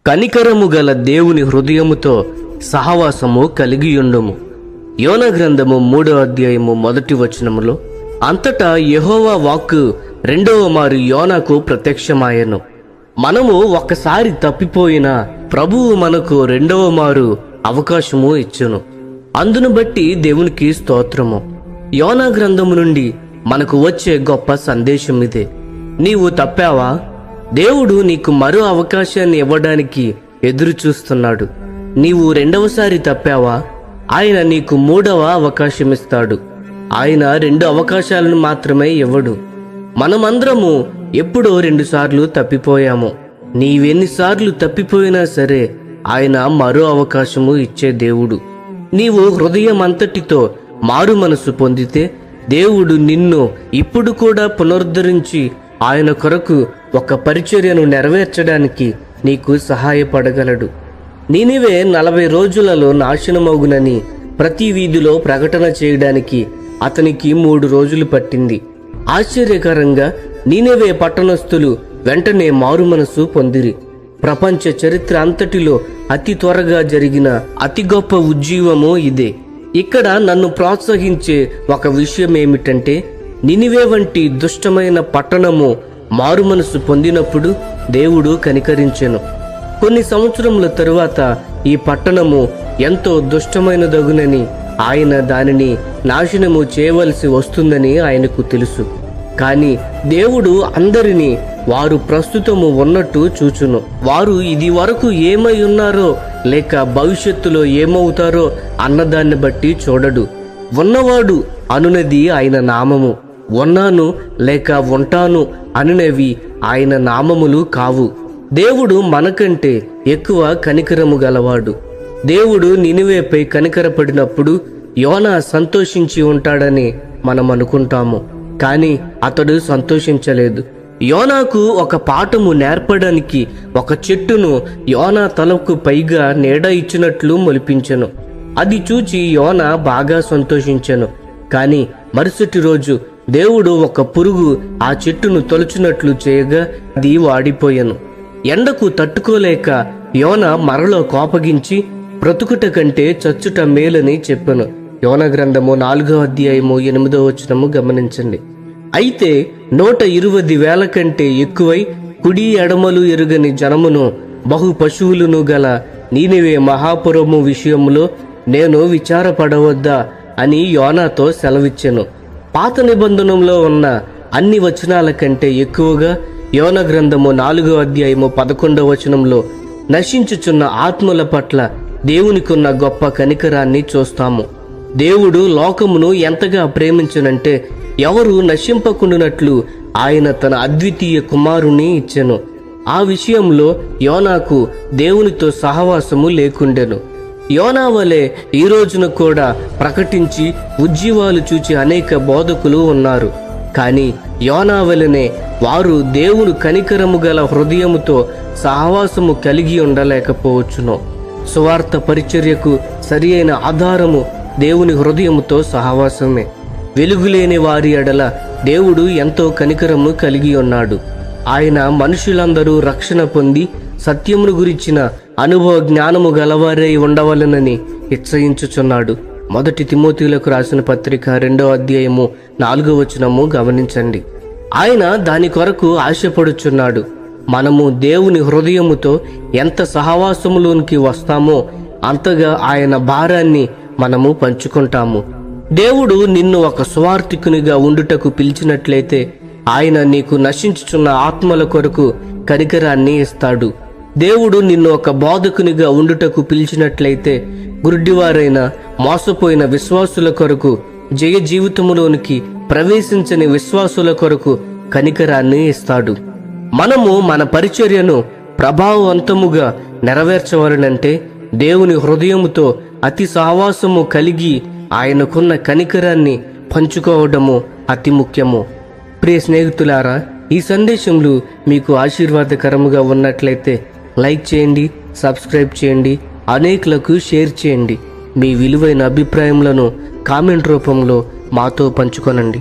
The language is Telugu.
కనికరము గల దేవుని హృదయముతో సహవాసము కలిగియుండుము. యోనా గ్రంథము 3వ అధ్యాయము 1వ వచనములో, అంతటా యెహోవా వాక్కు రెండవ మారు యోనాకు ప్రత్యక్షమాయెను. మనము ఒక్కసారి తప్పిపోయినా ప్రభువు మనకు రెండవ మారు అవకాశము ఇచ్చును. అందును బట్టి దేవునికి స్తోత్రము. యోనా గ్రంథము నుండి మనకు వచ్చే గొప్ప సందేశం ఇదే. నీవు తప్పావా? దేవుడు నీకు మరో అవకాశాన్ని ఇవ్వడానికి ఎదురు చూస్తున్నాడు. నీవు రెండవసారి తప్పావా? ఆయన నీకు 3వ అవకాశం ఇస్తాడు. ఆయన 2 అవకాశాలను మాత్రమే ఇవ్వడు. మనమందరము ఎప్పుడో 2 సార్లు తప్పిపోయాము. నీవెన్నిసార్లు తప్పిపోయినా సరే ఆయన మరో అవకాశము ఇచ్చే దేవుడు. నీవు హృదయం అంతటితో మారు మనసు పొందితే దేవుడు నిన్ను ఇప్పుడు కూడా పునరుద్ధరించి ఆయన కొరకు ఒక పరిచర్యను నెరవేర్చడానికి నీకు సహాయపడగలడు. నీనివే 40 రోజులలో నాశనమగునని ప్రతి వీధిలో ప్రకటన చేయడానికి అతనికి 3 రోజులు పట్టింది. ఆశ్చర్యకరంగా నీనివే పట్టణస్థులు వెంటనే మారు మనసు పొందిరి. ప్రపంచ చరిత్ర అంతటిలో అతి త్వరగా జరిగిన అతి గొప్ప ఉజ్జీవము ఇదే. ఇక్కడ నన్ను ప్రోత్సహించే ఒక విషయం ఏమిటంటే, నినివే వంటి దుష్టమైన పట్టణము మారు మనసు పొందినప్పుడు దేవుడు కనికరించెను. కొన్ని సంవత్సరముల తరువాత ఈ పట్టణము ఎంతో దుష్టమైనదగునని, ఆయన దానిని నాశనము చేయవలసి వస్తుందని ఆయనకు తెలుసు. కానీ దేవుడు అందరినీ వారు ప్రస్తుతము ఉన్నట్టు చూచును. వారు ఇది వరకు ఏమై ఉన్నారో లేక భవిష్యత్తులో ఏమవుతారో అన్నదాన్ని బట్టి చూడడు. ఉన్నవాడు అనునది ఆయన నామము, ఉన్నాను లేక ఉంటాను అనునవి ఆయన నామములు కావు. దేవుడు మనకంటే ఎక్కువ కనికరము గలవాడు. దేవుడు నినివేపై కనికరపడినప్పుడు యోనా సంతోషించి ఉంటాడని మనం అనుకుంటాము. కానీ అతడు సంతోషించలేదు. యోనాకు ఒక పాఠము నేర్పడానికి ఒక చెట్టును యోనా తలకు పైగా నీడ ఇచ్చినట్లు మొలిపించెను. అది చూచి యోనా బాగా సంతోషించెను. కానీ మరుసటి రోజు దేవుడు ఒక పురుగు ఆ చెట్టును తొలచినట్లు చేయగా అది వాడిపోయెను. ఎండకు తట్టుకోలేక యోనా మరలో కోపగించి బ్రతుకుట కంటే చచ్చుట మేలని చెప్పెను. యోనా గ్రంథము 4వ అధ్యాయము 8వ వచనము గమనించండి. అయితే 120,000 కంటే ఎక్కువై కుడి ఎడమలు ఎరుగని జనమును బహు పశువులను గల నీనివే మహాపురము విషయములో నేను విచారపడవద్దా అని యోనాతో సెలవిచ్చెను. పాత నిబంధనంలో ఉన్న అన్ని వచనాల కంటే ఎక్కువగా యోనా గ్రంథము 4వ అధ్యాయము 11వ వచనంలో నశించుచున్న ఆత్మల పట్ల దేవునికున్న గొప్ప కనికరాన్ని చూస్తాము. దేవుడు లోకమును ఎంతగా ప్రేమించునంటే ఎవరు నశింపకుండునట్లు ఆయన తన అద్వితీయ కుమారుని ఇచ్చెను. ఆ విషయంలో యోనాకు దేవునితో సహవాసము లేకుండెను. యోనా వలె ఈ రోజున కూడా ప్రకటించి ఉజ్జీవాలు చూచి అనేక బోధకులు ఉన్నారు. కానీ యోనా వలెనే వారు దేవుని కనికరము గల హృదయముతో సహవాసము కలిగి ఉండలేకపోవచ్చును. సువార్త పరిచర్యకు సరి అయిన ఆధారము దేవుని హృదయముతో సహవాసమే. వెలుగులేని వారి ఎడల దేవుడు ఎంతో కనికరము కలిగి ఉన్నాడు. ఆయన మనుషులందరూ రక్షణ పొంది సత్యమును గురించిన అనుభవ జ్ఞానము గలవారై ఉండవలనని హెచ్చరించుచున్నాడు. 1 తిమోతిలకు రాసిన పత్రిక 2వ అధ్యాయము 4వ వచనము గమనించండి. ఆయన దాని కొరకు ఆశపడుచున్నాడు. మనము దేవుని హృదయముతో ఎంత సహవాసములోనికి వస్తామో అంతగా ఆయన భారాన్ని మనము పంచుకుంటాము. దేవుడు నిన్ను ఒక స్వార్థికునిగా ఉండుటకు పిలిచినట్లయితే ఆయన నీకు నశించుచున్న ఆత్మల కొరకు కనికరాన్ని ఇస్తాడు. దేవుడు నిన్ను ఒక బోధకునిగా ఉండుటకు పిలిచినట్లయితే గుడ్డివారైన మోసపోయిన విశ్వాసుల కొరకు, జయ జీవితములోనికి ప్రవేశించని విశ్వాసుల కొరకు కనికరాన్ని ఇస్తాడు. మనము మన పరిచర్యను ప్రభావవంతముగా నెరవేర్చవలనంటే దేవుని హృదయముతో అతి సహవాసము కలిగి ఆయనకున్న కనికరాన్ని పంచుకోవడము అతి ముఖ్యము. ప్రియ స్నేహితులారా, ఈ సందేశములు మీకు ఆశీర్వాదకరముగా ఉన్నట్లయితే లైక్ చేయండి, సబ్స్క్రైబ్ చేయండి, అనేకులకు షేర్ చేయండి. మీ విలువైన అభిప్రాయములను కామెంట్ రూపంలో మాతో పంచుకొనండి.